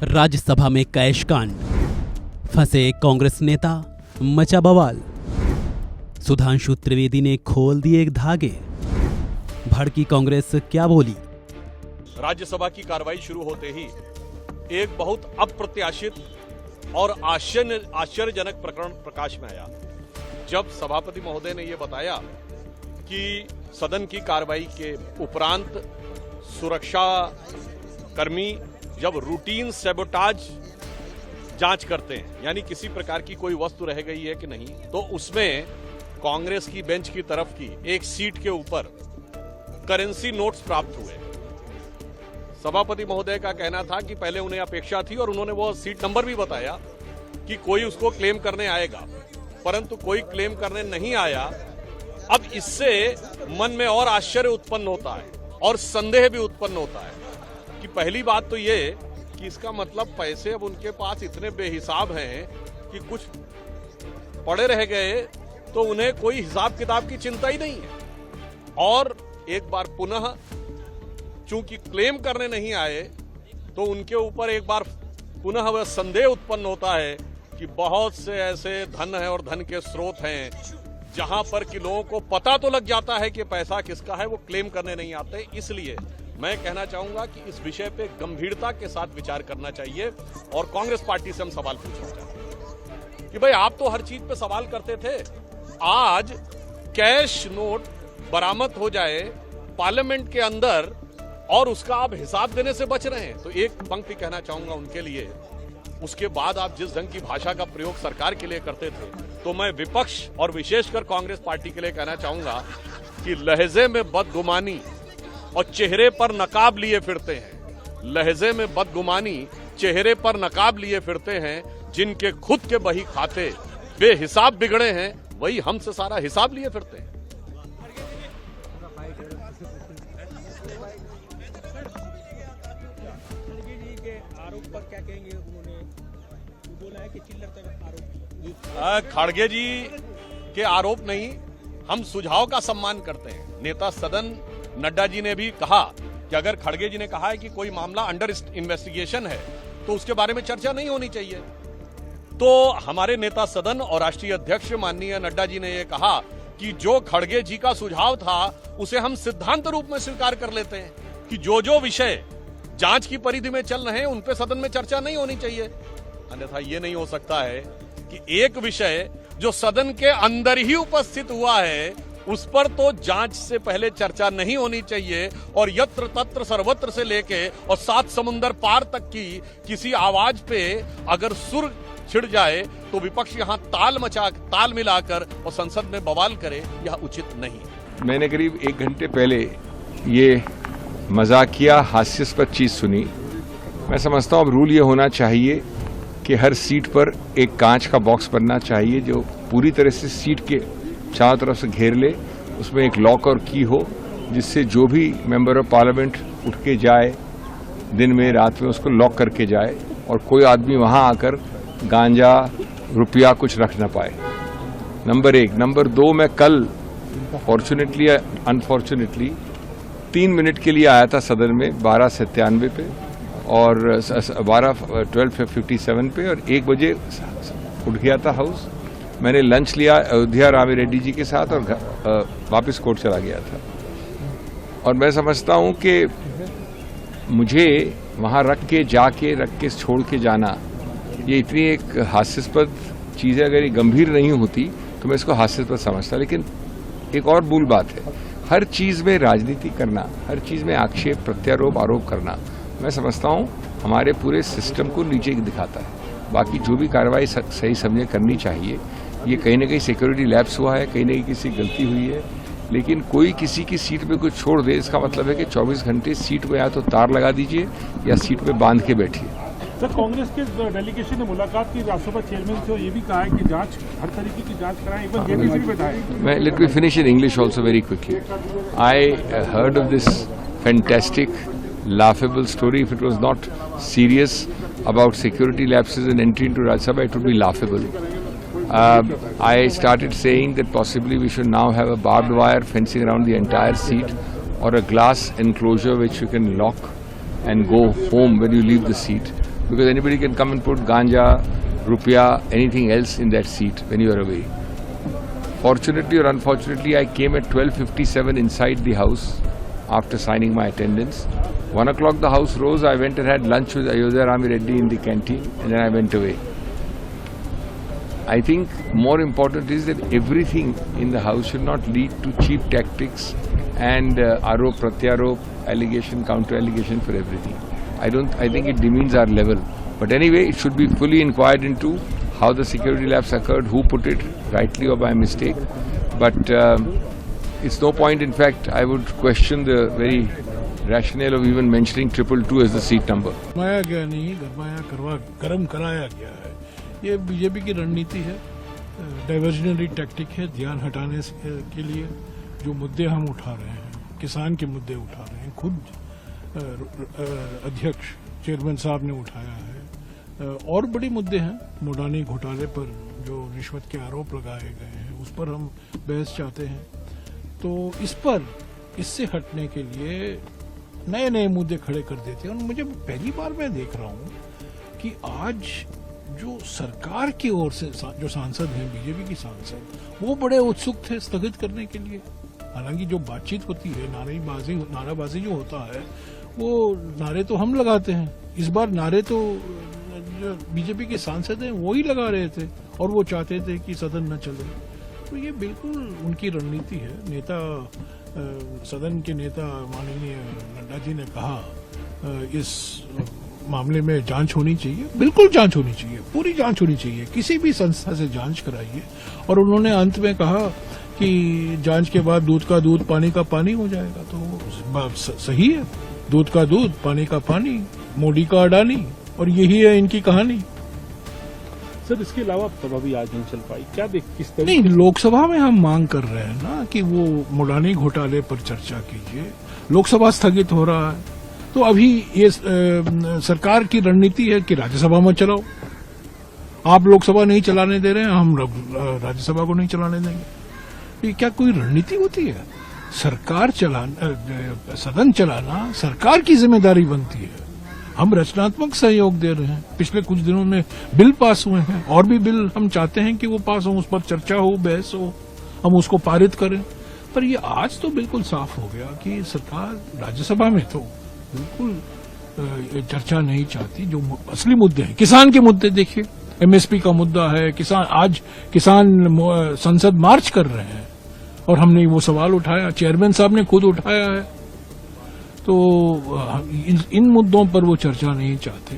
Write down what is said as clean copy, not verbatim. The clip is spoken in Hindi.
राज्यसभा में कैश कांड, फंसे कांग्रेस नेता, मचा बवाल। सुधांशु त्रिवेदी ने खोल दिए धागे, भड़की कांग्रेस क्या बोली। राज्यसभा की कार्रवाई शुरू होते ही एक बहुत अप्रत्याशित और आश्चर्यजनक प्रकरण प्रकाश में आया, जब सभापति महोदय ने यह बताया कि सदन की कार्रवाई के उपरांत सुरक्षा कर्मी जब रूटीन सैबोटाज जांच करते हैं, यानी किसी प्रकार की कोई वस्तु रह गई है कि नहीं, तो उसमें कांग्रेस की बेंच की तरफ की एक सीट के ऊपर करेंसी नोट्स प्राप्त हुए। सभापति महोदय का कहना था कि पहले उन्हें अपेक्षा थी और उन्होंने वो सीट नंबर भी बताया कि कोई उसको क्लेम करने आएगा, परंतु कोई क्लेम करने नहीं आया। अब इससे मन में और आश्चर्य उत्पन्न होता है और संदेह भी उत्पन्न होता है कि पहली बात तो ये कि इसका मतलब पैसे अब उनके पास इतने बेहिसाब हैं कि कुछ पड़े रह गए तो उन्हें कोई हिसाब किताब की चिंता ही नहीं है। और एक बार पुनः चूंकि क्लेम करने नहीं आए तो उनके ऊपर एक बार पुनः वह संदेह उत्पन्न होता है कि बहुत से ऐसे धन है और धन के स्रोत हैं जहां पर कि लोगों को पता तो लग जाता है कि पैसा किसका है, वो क्लेम करने नहीं आते। इसलिए मैं कहना चाहूंगा कि इस विषय पे गंभीरता के साथ विचार करना चाहिए और कांग्रेस पार्टी से हम सवाल पूछना चाहते हैं कि भाई आप तो हर चीज पे सवाल करते थे, आज कैश नोट बरामद हो जाए पार्लियामेंट के अंदर और उसका आप हिसाब देने से बच रहे हैं। तो एक पंक्ति कहना चाहूंगा उनके लिए, उसके बाद आप जिस ढंग की भाषा का प्रयोग सरकार के लिए करते थे, तो मैं विपक्ष और विशेषकर कांग्रेस पार्टी के लिए कहना चाहूंगा कि लहजे में बदगुमानी और चेहरे पर नकाब लिए फिरते हैं, लहजे में बदगुमानी चेहरे पर नकाब लिए फिरते हैं, जिनके खुद के बही खाते बेहिसाब बिगड़े हैं, वही हमसे सारा हिसाब लिए फिरते हैं। क्या कहेंगे? उन्होंने बोला है कि चिल्लर तक आरोप। खड़गे जी के आरोप नहीं, हम सुझाव का सम्मान करते हैं। नेता सदन नड्डा जी ने भी कहा कि अगर खड़गे जी ने कहा है कि कोई मामला अंडर इन्वेस्टिगेशन है तो उसके बारे में चर्चा नहीं होनी चाहिए। तो हमारे नेता सदन और राष्ट्रीय अध्यक्ष माननीय नड्डा जी ने यह कहा कि जो खड़गे जी का सुझाव था उसे हम सिद्धांत रूप में स्वीकार कर लेते हैं कि जो विषय जांच की परिधि में चल रहे हैं उन पे सदन में चर्चा नहीं होनी चाहिए। अन्यथा यह नहीं हो सकता है कि एक विषय जो सदन के अंदर ही उपस्थित हुआ है उस पर तो जांच से पहले चर्चा नहीं होनी चाहिए, और यत्र तत्र सर्वत्र से लेके और 7 समुंदर पार तक की किसी आवाज पे अगर सुर छिड़ जाए तो विपक्ष यहां ताल मिलाकर और संसद में बवाल करे, यह उचित नहीं। मैंने करीब 1 घंटे पहले ये मजाकिया हास्यास्पद चीज सुनी। मैं समझता हूँ अब रूल ये होना चाहिए कि हर सीट पर एक कांच का बॉक्स बनना चाहिए जो पूरी तरह से सीट के चारों तरफ से घेर ले, उसमें एक लॉक और की हो, जिससे जो भी मेंबर ऑफ पार्लियामेंट उठ के जाए दिन में रात में उसको लॉक करके जाए और कोई आदमी वहां आकर गांजा रुपया कुछ रख ना पाए। नंबर 1। नंबर 2, मैं कल फॉर्चुनेटली अनफॉर्चुनेटली 3 मिनट के लिए आया था सदन में 12:97 पे और 12:57 पे, और 1 बजे उठ गया था हाउस। मैंने लंच लिया अयोध्या रामी रेड्डी जी के साथ और वापस कोर्ट चला गया था। और मैं समझता हूं कि मुझे वहां रख के छोड़ के जाना, ये इतनी एक हास्यास्पद चीज़ है। अगर ये गंभीर नहीं होती तो मैं इसको हास्यास्पद समझता। लेकिन एक और मूल बात है, हर चीज में राजनीति करना, हर चीज में आक्षेप प्रत्यारोप आरोप करना, मैं समझता हूं हमारे पूरे सिस्टम को नीचे दिखाता है। बाकी जो भी कार्रवाई सही समझे करनी चाहिए, ये कहीं ना कहीं सिक्योरिटी लैप्स हुआ है, कहीं ना कहीं किसी गलती हुई है, लेकिन कोई किसी की सीट पे कुछ छोड़ दे, इसका मतलब है कि 24 घंटे सीट पे या तो तार लगा दीजिए या सीट पे बांध के बैठिए। सर, कांग्रेस के डेलीगेशन ने मुलाकात की राज्यसभा चेयरमैन से, ये भी कहा है कि जांच हर तरीके की जांच कराएं। एक बार जेपीसी भी बताएं। मैं let me finish in English also very quickly. I heard of this fantastic laughable story. If it was not serious about security lapses and entry into Rajya Sabha, it would be laughable. I started saying that possibly we should now have a barbed wire fencing around the entire seat or a glass enclosure which you can lock and go home when you leave the seat, because anybody can come and put ganja, rupia, anything else in that seat when you are away. Fortunately or unfortunately, I came at 12:57 inside the house after signing my attendance. 1 o'clock the house rose, I went and had lunch with Ayodhya Rami Reddy in the canteen, and then I went away. I think more important is that everything in the house should not lead to cheap tactics and arop, pratyarop, allegation, counter-allegation for everything. I think it demeans our level. But anyway, it should be fully inquired into how the security lapse occurred, who put it, rightly or by mistake. But it's no point, in fact, I would question the very rationale of even mentioning 222 as the seat number. गरमाया गया नहीं, गरम कराया गया है। ये बीजेपी की रणनीति है, डाइवर्जनरी टैक्टिक है, ध्यान हटाने के लिए जो मुद्दे हम उठा रहे हैं, किसान के मुद्दे उठा रहे हैं, खुद अध्यक्ष चेयरमैन साहब ने उठाया है। और बड़े मुद्दे हैं, मोडानी घोटाले पर जो रिश्वत के आरोप लगाए गए हैं, उस पर हम बहस चाहते हैं। तो इस पर इससे हटने के लिए नए नए मुद्दे खड़े कर देते हैं। और मुझे पहली बार मैं देख रहा हूं कि आज जो सरकार की ओर से जो सांसद हैं, बीजेपी की सांसद, वो बड़े उत्सुक थे स्थगित करने के लिए। हालांकि जो बातचीत होती है, नाराबाजी जो होता है, वो नारे तो हम लगाते हैं। इस बार नारे तो जो बीजेपी के सांसद हैं वो ही लगा रहे थे, और वो चाहते थे कि सदन न चले। तो ये बिल्कुल उनकी रणनीति है। नेता, सदन के नेता माननीय नड्डा जी ने कहा इस मामले में जांच होनी चाहिए। बिल्कुल जांच होनी चाहिए, पूरी जांच होनी चाहिए, किसी भी संस्था से जांच कराइए। और उन्होंने अंत में कहा कि जांच के बाद दूध का दूध, पानी का पानी हो जाएगा। तो सही है, दूध का दूध, पानी का पानी, मोदी का अडानी, और यही है इनकी कहानी। सर, इसके अलावा सभा भी आज नहीं चल पाई, क्या किस तरह? नहीं, लोकसभा में हम मांग कर रहे हैं ना कि वो मोडानी घोटाले पर चर्चा कीजिए। लोकसभा स्थगित हो रहा है, तो अभी ये सरकार की रणनीति है कि राज्यसभा में चलाओ। आप लोकसभा नहीं चलाने दे रहे हैं, हम राज्यसभा को नहीं चलाने देंगे। ये क्या कोई रणनीति होती है? सरकार चलाना, सदन चलाना सरकार की जिम्मेदारी बनती है। हम रचनात्मक सहयोग दे रहे हैं। पिछले कुछ दिनों में बिल पास हुए हैं, और भी बिल हम चाहते हैं कि वो पास हो, उस पर चर्चा हो, बहस हो, हम उसको पारित करें। पर ये आज तो बिल्कुल साफ हो गया कि सरकार राज्यसभा में तो बिल्कुल चर्चा नहीं चाहती। जो असली मुद्दे हैं, किसान के मुद्दे देखिए, एमएसपी का मुद्दा है, आज किसान संसद मार्च कर रहे हैं, और हमने वो सवाल उठाया, चेयरमैन साहब ने खुद उठाया है। तो इन मुद्दों पर वो चर्चा नहीं चाहते।